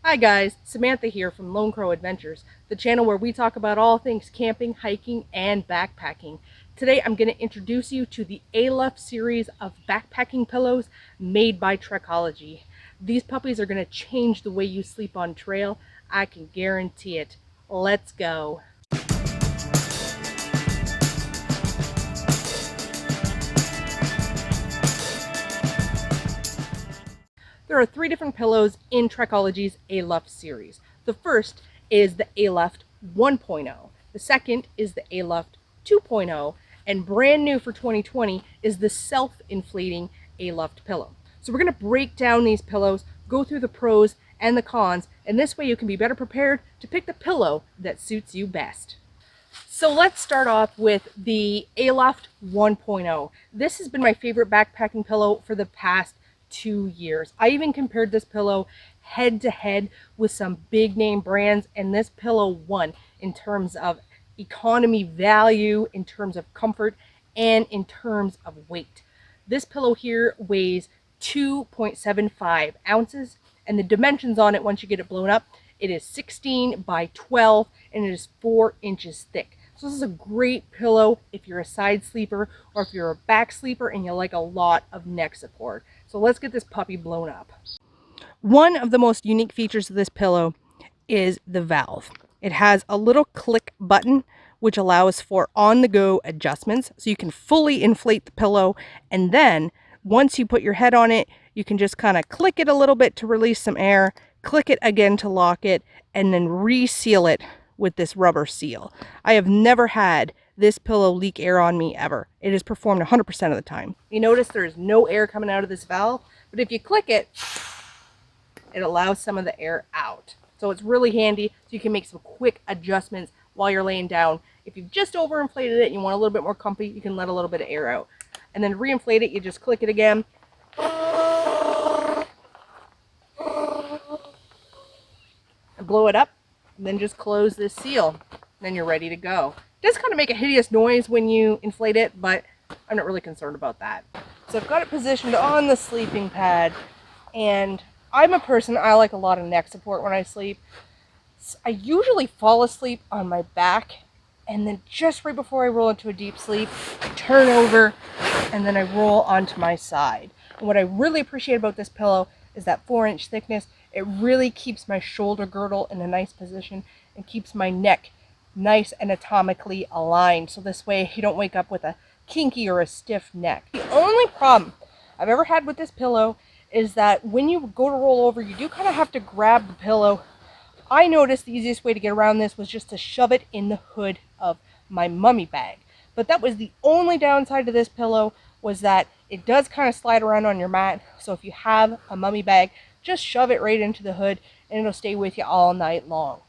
Hi guys, Samantha here from Lone Crow Adventures, the channel where we talk about all things camping, hiking, and backpacking. Today I'm going to introduce you to the Aluft series of backpacking pillows made by Trekology. These puppies are going to change the way you sleep on trail. I can guarantee it. Let's go. There are three different pillows in Trekology's Aluft series. The first is the Aluft 1.0. The second is the Aluft 2.0. And brand new for 2020 is the self-inflating Aluft pillow. So we're going to break down these pillows, go through the pros and the cons, and this way you can be better prepared to pick the pillow that suits you best. So let's start off with the Aluft 1.0. This has been my favorite backpacking pillow for the past 2 years. I even compared this pillow head to head with some big name brands, and this pillow won in terms of economy value, in terms of comfort, and in terms of weight. This pillow here weighs 2.75 ounces, and the dimensions on it, once you get it blown up, it is 16 by 12 and it is 4 inches thick. So this is a great pillow if you're a side sleeper or if you're a back sleeper and you like a lot of neck support. So let's get this puppy blown up. One of the most unique features of this pillow is the valve. It has a little click button which allows for on-the-go adjustments, so you can fully inflate the pillow, and then once you put your head on it, you can just kind of click it a little bit to release some air, click it again to lock it, and then reseal it with this rubber seal. I have never had this pillow leak air on me ever. It has performed 100% of the time. You notice there's no air coming out of this valve, but if you click it, it allows some of the air out. So it's really handy, so you can make some quick adjustments while you're laying down. If you've just overinflated it and you want a little bit more comfy, you can let a little bit of air out. And then reinflate it, you just click it again. And blow it up, and then just close this seal. Then you're ready to go. It does kind of make a hideous noise when you inflate it, but I'm not really concerned about that. So I've got it positioned on the sleeping pad, and I'm a person, I like a lot of neck support when I sleep. I usually fall asleep on my back, and then just right before I roll into a deep sleep, I turn over, and then I roll onto my side. And what I really appreciate about this pillow is that 4-inch thickness. It really keeps my shoulder girdle in a nice position and keeps my neck nice and anatomically aligned. So this way you don't wake up with a kinky or a stiff neck. The only problem I've ever had with this pillow is that when you go to roll over, you do kind of have to grab the pillow. I noticed the easiest way to get around this was just to shove it in the hood of my mummy bag. But that was the only downside to this pillow, was that it does kind of slide around on your mat. So if you have a mummy bag, just shove it right into the hood and it'll stay with you all night long.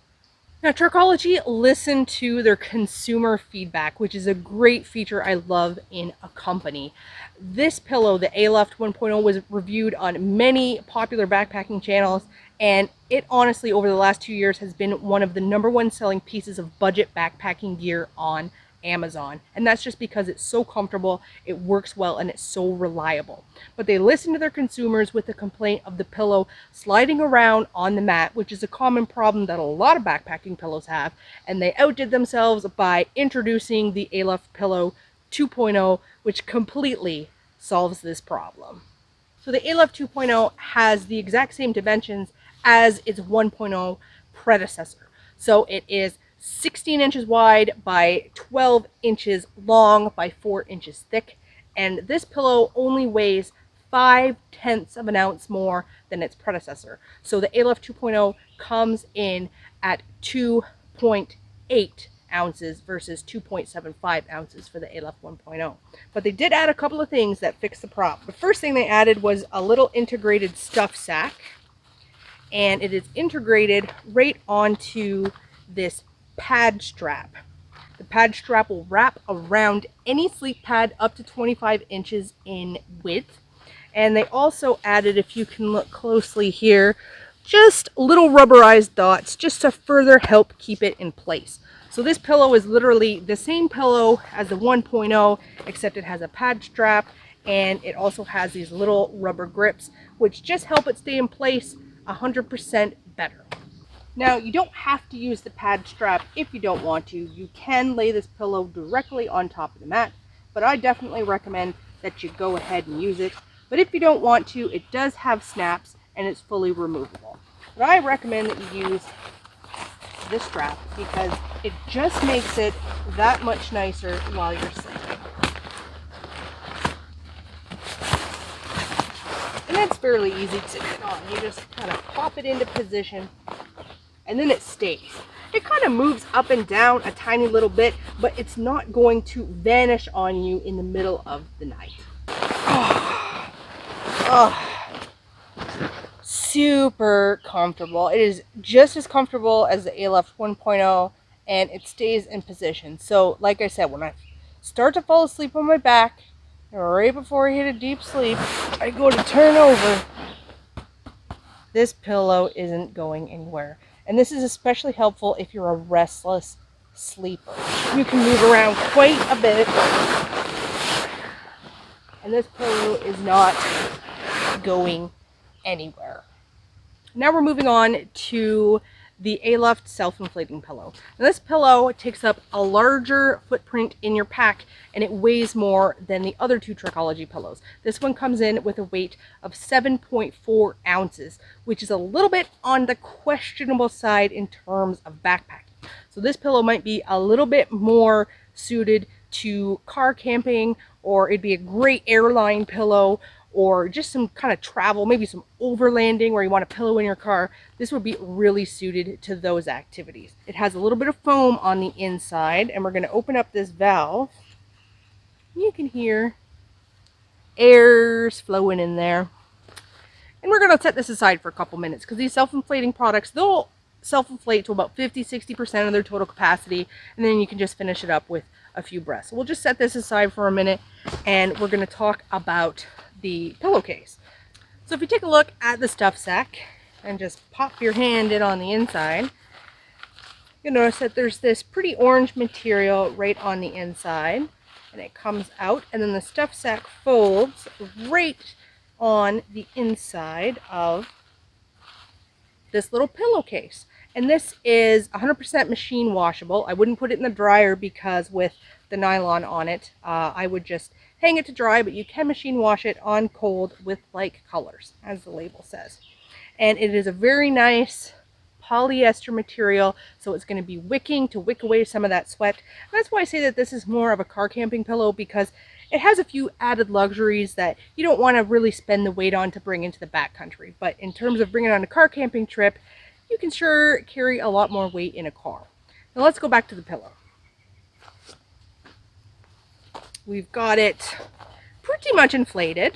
Now, Trekology listened to their consumer feedback, which is a great feature I love in a company. This pillow, the Aluft 1.0, was reviewed on many popular backpacking channels, and it honestly, over the last 2 years, has been one of the #1 selling pieces of budget backpacking gear on Amazon. And that's just because it's so comfortable, it works well, and it's so reliable. But they listened to their consumers with the complaint of the pillow sliding around on the mat, which is a common problem that a lot of backpacking pillows have, and they outdid themselves by introducing the Aluft Pillow 2.0, which completely solves this problem. So the Aluft 2.0 has the exact same dimensions as its 1.0 predecessor. So it is 16 inches wide by 12 inches long by 4 inches thick, and this pillow only weighs 0.5 of an ounce more than its predecessor. So the Aluft 2.0 comes in at 2.8 ounces versus 2.75 ounces for the Aluft 1.0. But they did add a couple of things that fixed the problem. The first thing they added was a little integrated stuff sack, and it is integrated right onto this pad strap. The pad strap will wrap around any sleep pad up to 25 inches in width. And they also added, if you can look closely here, just little rubberized dots just to further help keep it in place. So this pillow is literally the same pillow as the 1.0, except it has a pad strap, and it also has these little rubber grips, which just help it stay in place 100% better. Now, you don't have to use the pad strap if you don't want to. You can lay this pillow directly on top of the mat, but I definitely recommend that you go ahead and use it. But if you don't want to, it does have snaps and it's fully removable. But I recommend that you use this strap because it just makes it that much nicer while you're sleeping. And that's fairly easy to get on. You just kind of pop it into position and then it stays. It kind of moves up and down a tiny little bit, but it's not going to vanish on you in the middle of the night. Oh, super comfortable. It is just as comfortable as the Aluft 1.0 and it stays in position. So like I said, when I start to fall asleep on my back, right before I hit a deep sleep, I go to turn over. This pillow isn't going anywhere. And this is especially helpful if you're a restless sleeper. You can move around quite a bit. And this pillow is not going anywhere. Now we're moving on to the Aluft self-inflating pillow. Now this pillow takes up a larger footprint in your pack and it weighs more than the other two Trekology pillows. This one comes in with a weight of 7.4 ounces, which is a little bit on the questionable side in terms of backpacking. So this pillow might be a little bit more suited to car camping, or it'd be a great airline pillow, or just some kind of travel, maybe some overlanding where you want a pillow in your car. This would be really suited to those activities. It has a little bit of foam on the inside, and we're going to open up this valve. You can hear air's flowing in there. And we're going to set this aside for a couple minutes because these self-inflating products, they'll self-inflate to about 50-60% of their total capacity, and then you can just finish it up with a few breaths. So we'll just set this aside for a minute, and we're going to talk about the pillowcase. So if you take a look at the stuff sack and just pop your hand in on the inside, you'll notice that there's this pretty orange material right on the inside, and it comes out, and then the stuff sack folds right on the inside of this little pillowcase. And this is 100% machine washable. I wouldn't put it in the dryer because with the nylon on it, I would just hang it to dry, but you can machine wash it on cold with like colors, as the label says. And it is a very nice polyester material, so it's going to be wicking to wick away some of that sweat. And that's why I say that this is more of a car camping pillow, because it has a few added luxuries that you don't want to really spend the weight on to bring into the backcountry. But in terms of bringing on a car camping trip, you can sure carry a lot more weight in a car. Now let's go back to the pillow. We've got it pretty much inflated.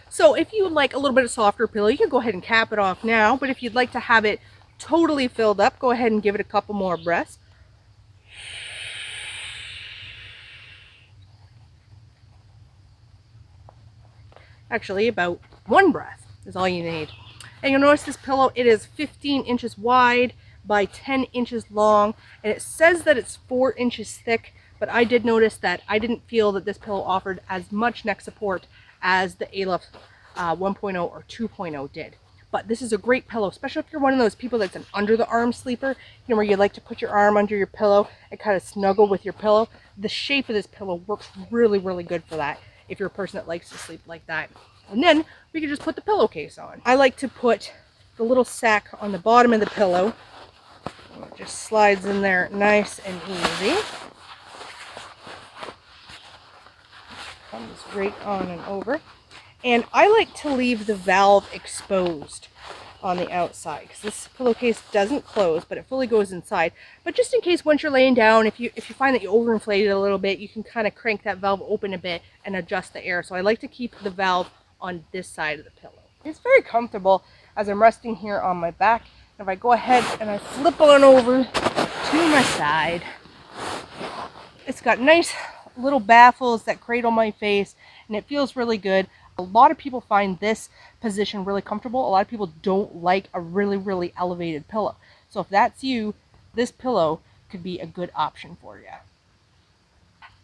So if you would like a little bit of softer pillow, you can go ahead and cap it off now. But if you'd like to have it totally filled up, go ahead and give it a couple more breaths. Actually, about one breath is all you need. And you'll notice this pillow, it is 15 inches wide by 10 inches long, and it says that it's 4 inches thick, but I did notice that I didn't feel that this pillow offered as much neck support as the Aluft 1.0 or 2.0 did. But this is a great pillow, especially if you're one of those people that's an under the arm sleeper, you know, where you like to put your arm under your pillow and kind of snuggle with your pillow. The shape of this pillow works really, really good for that if you're a person that likes to sleep like that. And then we can just put the pillowcase on. I like to put the little sack on the bottom of the pillow. It just slides in there nice and easy. Comes right on and over. And I like to leave the valve exposed on the outside because this pillowcase doesn't close, but it fully goes inside. But just in case once you're laying down, if you find that you overinflated a little bit, you can kind of crank that valve open a bit and adjust the air. So I like to keep the valve on this side of the pillow. It's very comfortable as I'm resting here on my back. If I go ahead and I flip on over to my side, it's got nice little baffles that cradle my face, and it feels really good. A lot of people find this position really comfortable. A lot of people don't like a really, really elevated pillow. So if that's you, this pillow could be a good option for you.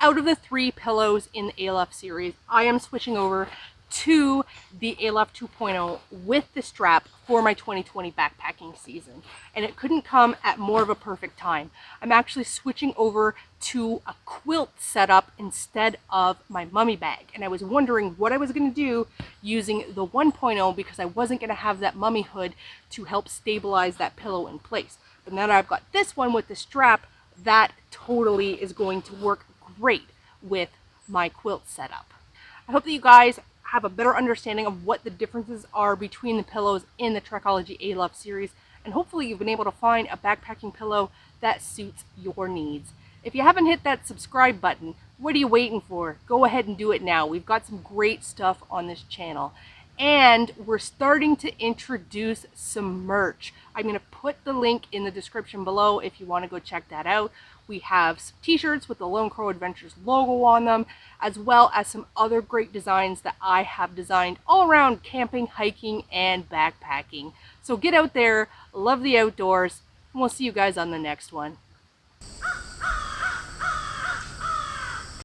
Out of the 3 pillows in the Aluft series, I am switching over to the Aluft 2.0 with the strap for my 2020 backpacking season. And it couldn't come at more of a perfect time. I'm actually switching over to a quilt setup instead of my mummy bag. And I was wondering what I was going to do using the 1.0 because I wasn't going to have that mummy hood to help stabilize that pillow in place. But now that I've got this one with the strap, that totally is going to work great with my quilt setup. I hope that you guys have a better understanding of what the differences are between the pillows in the Trekology Aluft series, and hopefully you've been able to find a backpacking pillow that suits your needs. If you haven't hit that subscribe button, what are you waiting for? Go ahead and do it now. We've got some great stuff on this channel. And we're starting to introduce some merch. I'm going to put the link in the description below if you want to go check that out. We have some t-shirts with the Lone Crow Adventures logo on them, as well as some other great designs that I have designed all around camping, hiking, and backpacking. So get out there, love the outdoors, and we'll see you guys on the next one.